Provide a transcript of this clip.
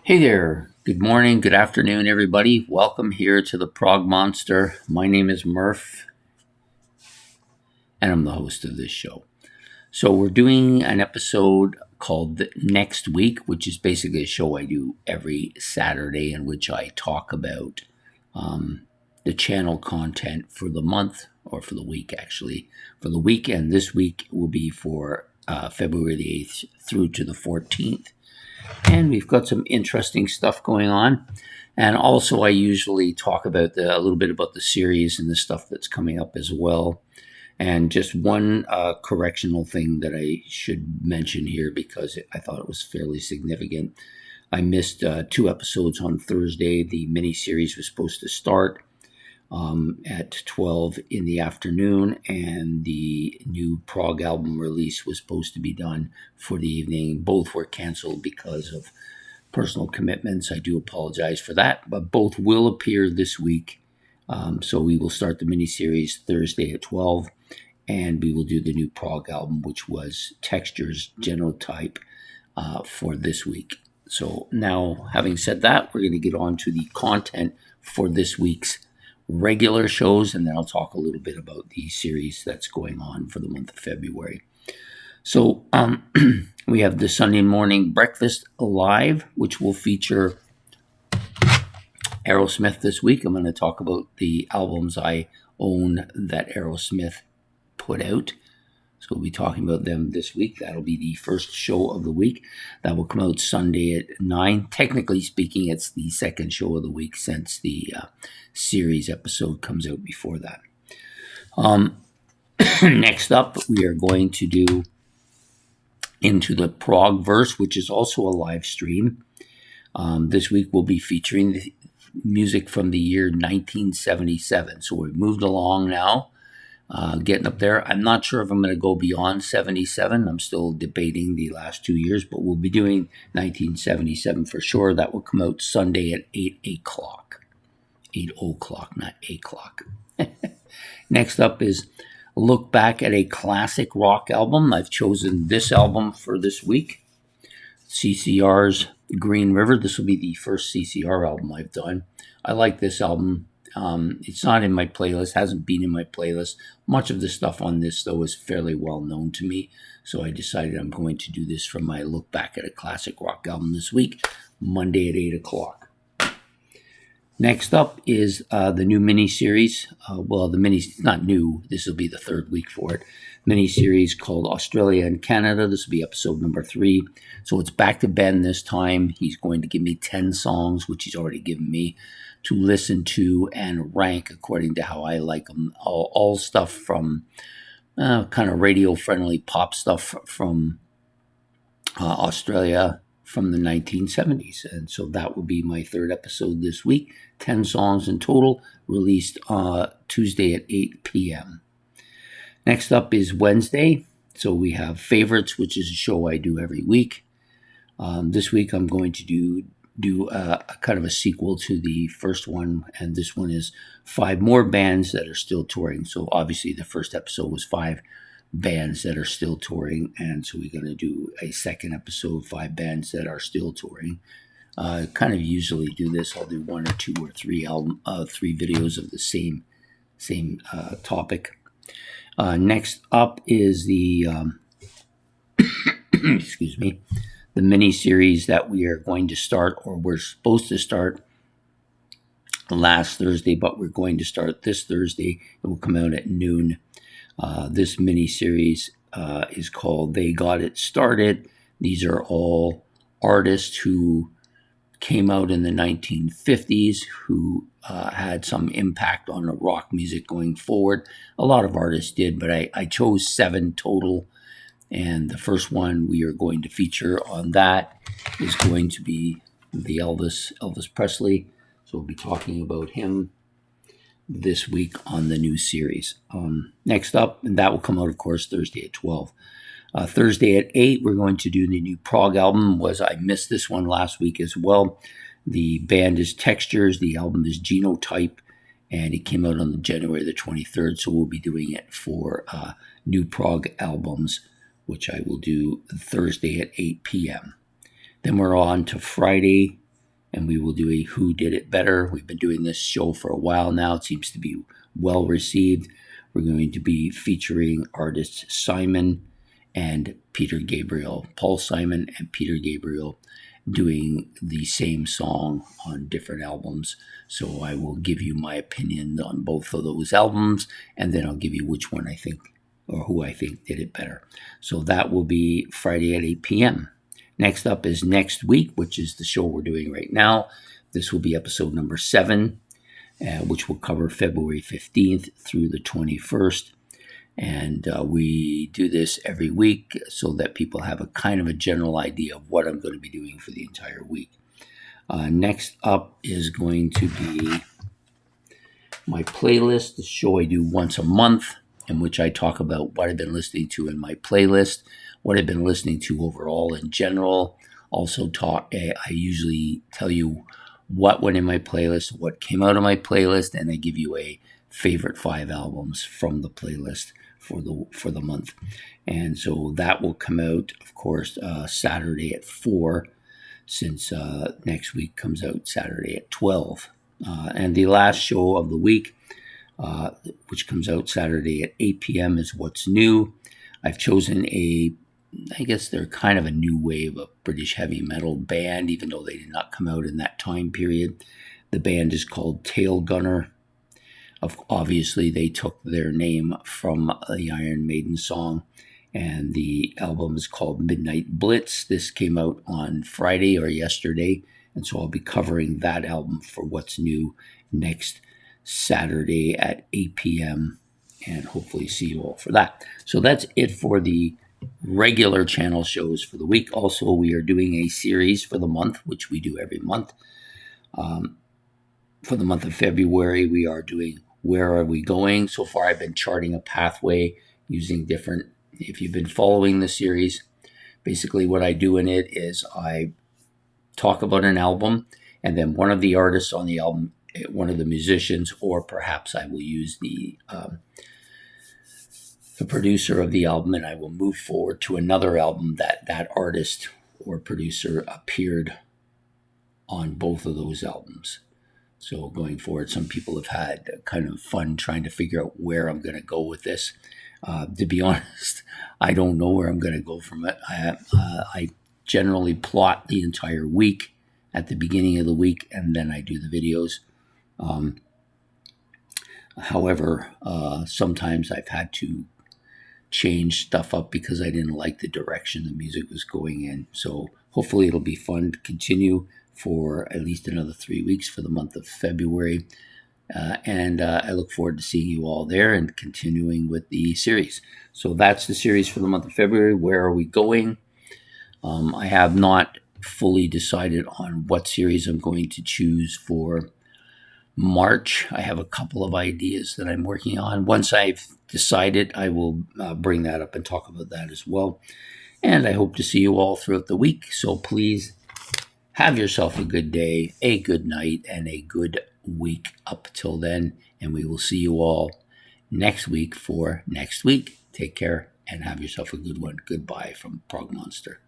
Hey there. Good morning, good afternoon, everybody. Welcome here to the Prog Monster. My name is Murph, and I'm the host of this show. So, we're doing an episode called Next Week, which is basically a show I do every Saturday in which I talk about the channel content for the month, or for the week, actually. For the week, and this week will be for February the 8th through to the 14th. And we've got some interesting stuff going on. And also, I usually talk about a little bit about the series and the stuff that's coming up as well. And just one correctional thing that I should mention here because I thought it was fairly significant. I missed 2 episodes on Thursday. The mini-series was supposed to start at 12 in the afternoon, and the new Prog album release was supposed to be done for the evening. Both were canceled because of personal commitments. I do apologize for that, but both will appear this week. So we will start the miniseries Thursday at 12, and we will do the new Prog album, which was Textures Genotype, for this week. So now, having said that, we're going to get on to the content for this week's regular shows, and then I'll talk a little bit about the series that's going on for the month of February. So we have the Sunday morning breakfast live, which will feature Aerosmith this week. I'm going to talk about the albums I own that Aerosmith put out. So we'll be talking about them this week. That'll be the first show of the week. That will come out Sunday at 9. Technically speaking, it's the second show of the week since the series episode comes out before that. Next up, we are going to do Into the Prog Verse, which is also a live stream. This week we'll be featuring the music from the year 1977. So we've moved along now. Getting up there. I'm not sure if I'm going to go beyond 77. I'm still debating the last 2 years, but we'll be doing 1977 for sure. That will come out Sunday at 8 o'clock. 8 o'clock, not 8 o'clock. Next up is a look back at a classic rock album. I've chosen this album for this week. CCR's Green River. This will be the first CCR album I've done. I like this album. It's not in my playlist, hasn't been in my playlist. Much of the stuff on this, though, is fairly well known to me. So I decided I'm going to do this for my look back at a classic rock album this week, Monday at 8 o'clock. Next up is the new mini-series. It's not new. This will be the third week for it. Mini-series called Australia and Canada. This will be episode number 3. So it's back to Ben this time. He's going to give me 10 songs, which he's already given me, to listen to and rank according to how I like them. All stuff from kind of radio-friendly pop stuff from Australia from the 1970s. And so that will be my third episode this week. 10 songs in total, released Tuesday at 8 p.m. Next up is Wednesday. So we have Favorites, which is a show I do every week. This week I'm going to do a kind of a sequel to the first one, and this one is 5 more bands that are still touring. So obviously the first episode was 5 bands that are still touring, and so we're going to do a second episode, 5 bands that are still touring. Kind of usually do this. I'll do 1 or 2 or 3 videos of the same topic. Next up is the excuse me, the mini-series that we are going to start, or we're supposed to start last Thursday, but we're going to start this Thursday. It will come out at noon. This mini-series is called They Got It Started. These are all artists who came out in the 1950s, who had some impact on the rock music going forward. A lot of artists did, but I chose 7 total. And the first one we are going to feature on that is going to be the Elvis Presley. So we'll be talking about him this week on the new series. Next up, and that will come out, of course, Thursday at 12. Thursday at 8, we're going to do the new Prog album. I missed this one last week as well. The band is Textures. The album is Genotype, and it came out on January the 23rd. So we'll be doing it for new Prog albums, which I will do Thursday at 8 p.m. Then we're on to Friday, and we will do a Who Did It Better. We've been doing this show for a while now. It seems to be well received. We're going to be featuring artists Simon and Peter Gabriel, Paul Simon and Peter Gabriel, doing the same song on different albums. So I will give you my opinion on both of those albums, and then I'll give you which one I think or who I think did it better. So that will be Friday at 8 p.m. Next up is next week, which is the show we're doing right now. This will be episode number 7, which will cover February 15th through the 21st. And we do this every week so that people have a kind of a general idea of what I'm going to be doing for the entire week. Next up is going to be my playlist, the show I do once a month, in which I talk about what I've been listening to in my playlist, what I've been listening to overall in general. Also I usually tell you what went in my playlist, what came out of my playlist, and I give you a favorite 5 albums from the playlist for the month. And so that will come out, of course, Saturday at 4, since next week comes out Saturday at 12. And the last show of the week, which comes out Saturday at 8 p.m., is What's New. I've chosen I guess they're kind of a new wave of British heavy metal band, even though they did not come out in that time period. The band is called Tail Gunner. Obviously, they took their name from the Iron Maiden song, and the album is called Midnight Blitz. This came out on Friday or yesterday, and so I'll be covering that album for What's New next Saturday at 8 p.m., and hopefully see you all for that. So that's it for the regular channel shows for the week. Also, we are doing a series for the month, which we do every month. For the month of February, we are doing Where Are We Going? So far, I've been charting a pathway using different, if you've been following the series, basically what I do in it is I talk about an album, and then one of the artists on the album, one of the musicians, or perhaps I will use the producer of the album, and I will move forward to another album that artist or producer appeared on both of those albums. So going forward, some people have had kind of fun trying to figure out where I'm going to go with this. To be honest, I don't know where I'm going to go from it. I generally plot the entire week at the beginning of the week, and then I do the videos. However, sometimes I've had to change stuff up because I didn't like the direction the music was going in. So hopefully it'll be fun to continue for at least another 3 weeks for the month of February. And I look forward to seeing you all there and continuing with the series. So that's the series for the month of February. Where Are We Going? I have not fully decided on what series I'm going to choose for March. I have a couple of ideas that I'm working on. Once I've decided, I will bring that up and talk about that as well. And I hope to see you all throughout the week. So please have yourself a good day, a good night, and a good week up till then. And we will see you all next week for next week. Take care and have yourself a good one. Goodbye from Prog Monster.